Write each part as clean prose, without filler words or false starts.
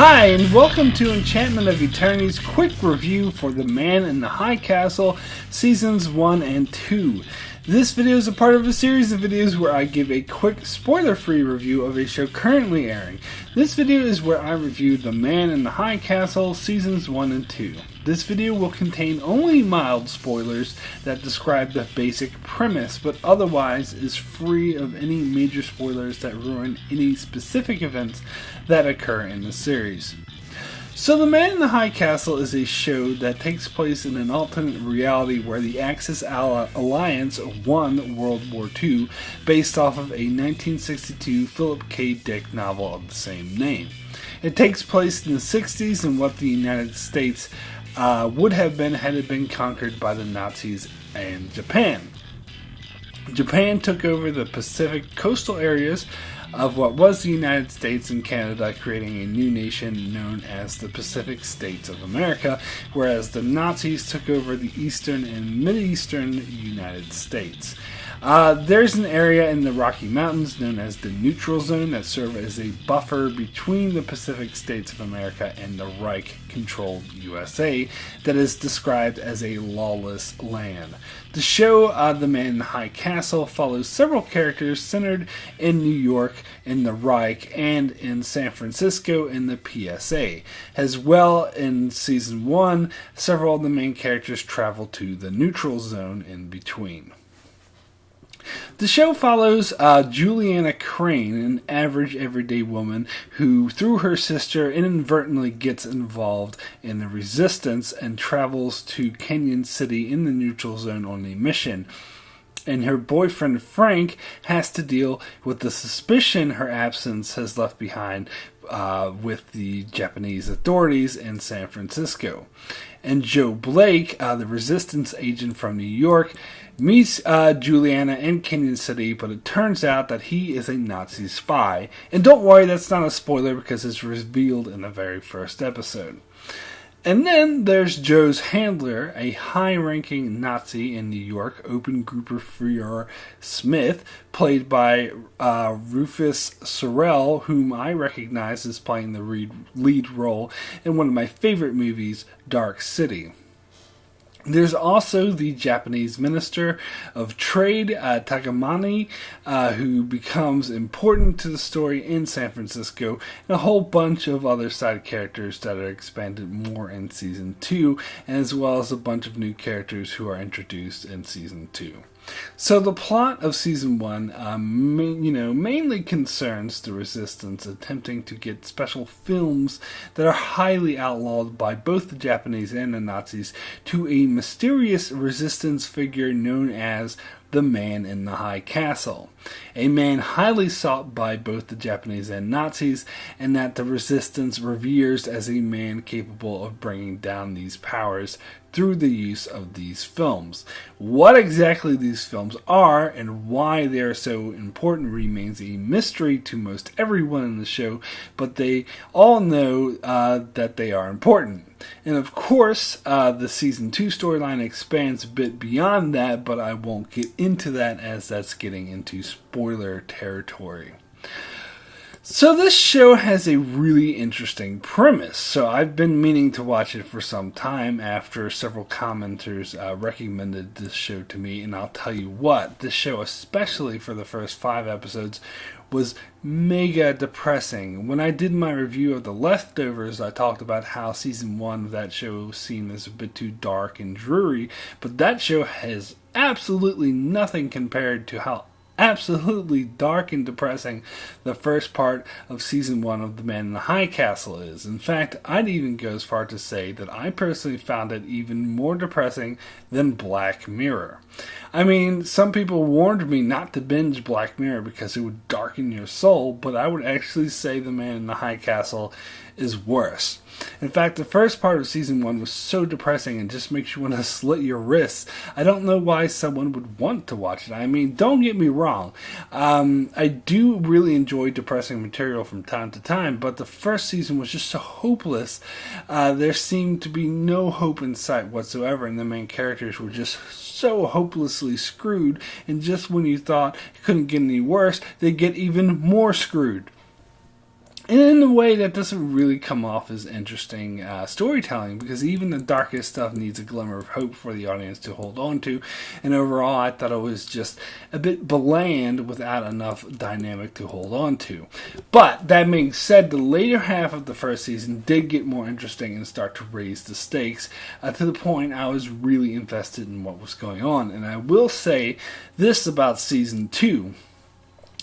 Hi, and welcome to Enchantment of Eternity's quick review for The Man in the High Castle, Seasons 1 and 2. This video is a part of a series of videos where I give a quick, spoiler-free review of a show currently airing. This video is where I review The Man in the High Castle, Seasons 1 and 2. This video will contain only mild spoilers that describe the basic premise, but otherwise is free of any major spoilers that ruin any specific events that occur in the series. So The Man in the High Castle is a show that takes place in an alternate reality where the Axis Alliance won World War II based off of a 1962 Philip K. Dick novel of the same name. It takes place in the 60s in what the United States would have been had it been conquered by the Nazis and Japan. Japan took over the Pacific coastal areas of what was the United States and Canada, creating a new nation known as the Pacific States of America, whereas the Nazis took over the eastern and mid-eastern United States. There's an area in the Rocky Mountains known as the Neutral Zone that serve as a buffer between the Pacific States of America and the Reich-controlled USA that is described as a lawless land. The show, The Man in the High Castle, follows several characters centered in New York, in the Reich, and in San Francisco in the PSA. As well, in Season 1, several of the main characters travel to the Neutral Zone in between. The show follows Juliana Crane, an average everyday woman who, through her sister, inadvertently gets involved in the resistance and travels to Canyon City in the Neutral Zone on a mission. And her boyfriend Frank has to deal with the suspicion her absence has left behind with the Japanese authorities in San Francisco. And Joe Blake, the resistance agent from New York, meets Juliana in Canyon City, but it turns out that he is a Nazi spy. And don't worry, that's not a spoiler because it's revealed in the very first episode. And then there's Joe's handler, a high-ranking Nazi in New York, Open Grouper Freer Smith, played by Rufus Sorrell, whom I recognize as playing the lead role in one of my favorite movies, Dark City. There's also the Japanese Minister of Trade, Takamani, who becomes important to the story in San Francisco, and a whole bunch of other side characters that are expanded more in Season 2, as well as a bunch of new characters who are introduced in Season 2. So the plot of Season 1 mainly concerns the resistance attempting to get special films that are highly outlawed by both the Japanese and the Nazis to a mysterious resistance figure known as the Man in the High Castle, a man highly sought by both the Japanese and Nazis, and that the resistance reveres as a man capable of bringing down these powers through the use of these films. What exactly these films are and why they are so important remains a mystery to most everyone in the show, but they all know that they are important. And of course, the Season 2 storyline expands a bit beyond that, but I won't get into that as that's getting into spoiler territory. So this show has a really interesting premise. So I've been meaning to watch it for some time after several commenters recommended this show to me, and I'll tell you what, this show, especially for the first 5 episodes, was mega depressing. When I did my review of The Leftovers, I talked about how Season 1 of that show seemed as a bit too dark and dreary, but that show has absolutely nothing compared to how absolutely dark and depressing the first part of Season 1 of The Man in the High Castle is. In fact, I'd even go as far to say that I personally found it even more depressing than Black Mirror. I mean, some people warned me not to binge Black Mirror because it would darken your soul, but I would actually say The Man in the High Castle is worse. In fact, the first part of Season 1 was so depressing and just makes you want to slit your wrists. I don't know why someone would want to watch it. I mean, don't get me wrong. I do really enjoy depressing material from time to time, but the first season was just so hopeless. There seemed to be no hope in sight whatsoever, and the main characters were just so hopelessly screwed, and just when you thought it couldn't get any worse, they get even more screwed. And in a way that doesn't really come off as interesting storytelling, because even the darkest stuff needs a glimmer of hope for the audience to hold on to. And overall, I thought it was just a bit bland without enough dynamic to hold on to. But that being said, the later half of the first season did get more interesting and start to raise the stakes to the point I was really invested in what was going on. And I will say this about season 2.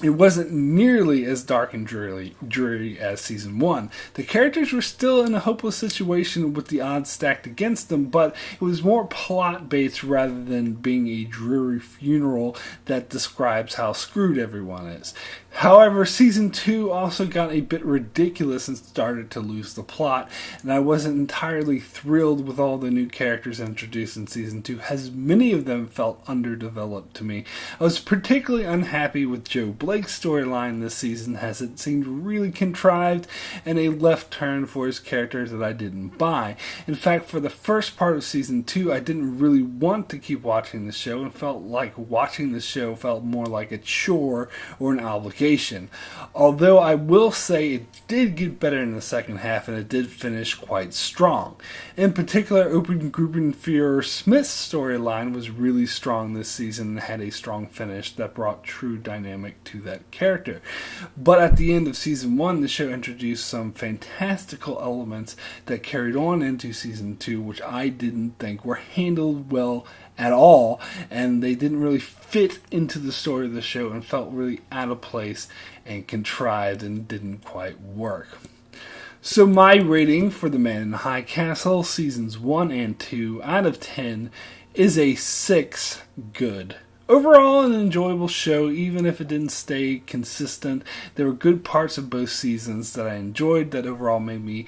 It wasn't nearly as dark and dreary as season 1. The characters were still in a hopeless situation with the odds stacked against them, but it was more plot-based rather than being a dreary funeral that describes how screwed everyone is. However, season 2 also got a bit ridiculous and started to lose the plot, and I wasn't entirely thrilled with all the new characters introduced in season 2, as many of them felt underdeveloped to me. I was particularly unhappy with Joe Blake's storyline this season, as it seemed really contrived and a left turn for his character that I didn't buy. In fact, for the first part of season 2, I didn't really want to keep watching the show, and felt like watching the show felt more like a chore or an obligation. Although I will say it did get better in the second half, and it did finish quite strong. In particular, Open Grubenführer Smith's storyline was really strong this season and had a strong finish that brought true dynamic to that character. But at the end of season 1, the show introduced some fantastical elements that carried on into season 2, which I didn't think were handled well at all, and they didn't really fit into the story of the show and felt really out of place and contrived and didn't quite work. So my rating for The Man in the High Castle seasons 1 and 2 out of 10 is a 6 good. Overall, an enjoyable show, even if it didn't stay consistent. There were good parts of both seasons that I enjoyed that overall made me,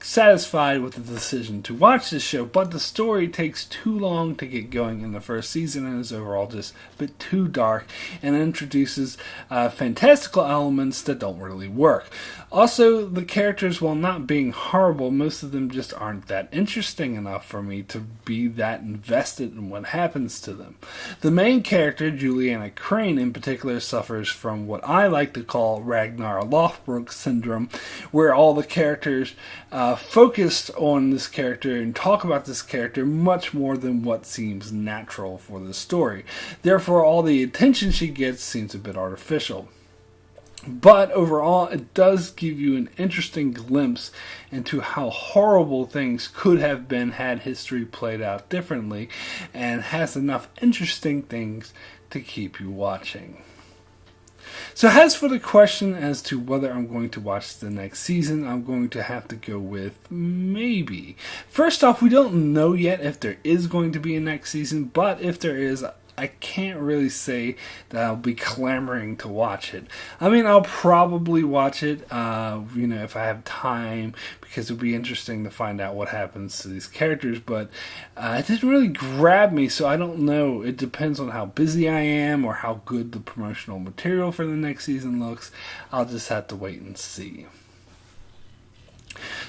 satisfied with the decision to watch this show. But the story takes too long to get going in the first season and is overall just a bit too dark and introduces fantastical elements that don't really work. Also, the characters, while not being horrible, most of them just aren't that interesting enough for me to be that invested in what happens to them. The main character, Juliana Crane in particular, suffers from what I like to call Ragnar Lothbrok syndrome, where all the characters focus on this character and talk about this character much more than what seems natural for the story. Therefore, all the attention she gets seems a bit artificial. But overall, it does give you an interesting glimpse into how horrible things could have been had history played out differently, and has enough interesting things to keep you watching. So as for the question as to whether I'm going to watch the next season, I'm going to have to go with maybe. First off, we don't know yet if there is going to be a next season, but if there is, I can't really say that I'll be clamoring to watch it. I mean, I'll probably watch it, if I have time, because it would be interesting to find out what happens to these characters, but it didn't really grab me, so I don't know. It depends on how busy I am or how good the promotional material for the next season looks. I'll just have to wait and see.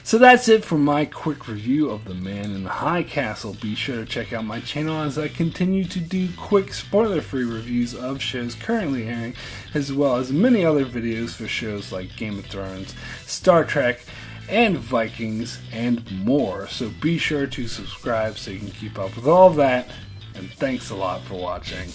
So that's it for my quick review of The Man in the High Castle. Be sure to check out my channel as I continue to do quick spoiler-free reviews of shows currently airing, as well as many other videos for shows like Game of Thrones, Star Trek, and Vikings, and more. So be sure to subscribe so you can keep up with all of that, and thanks a lot for watching.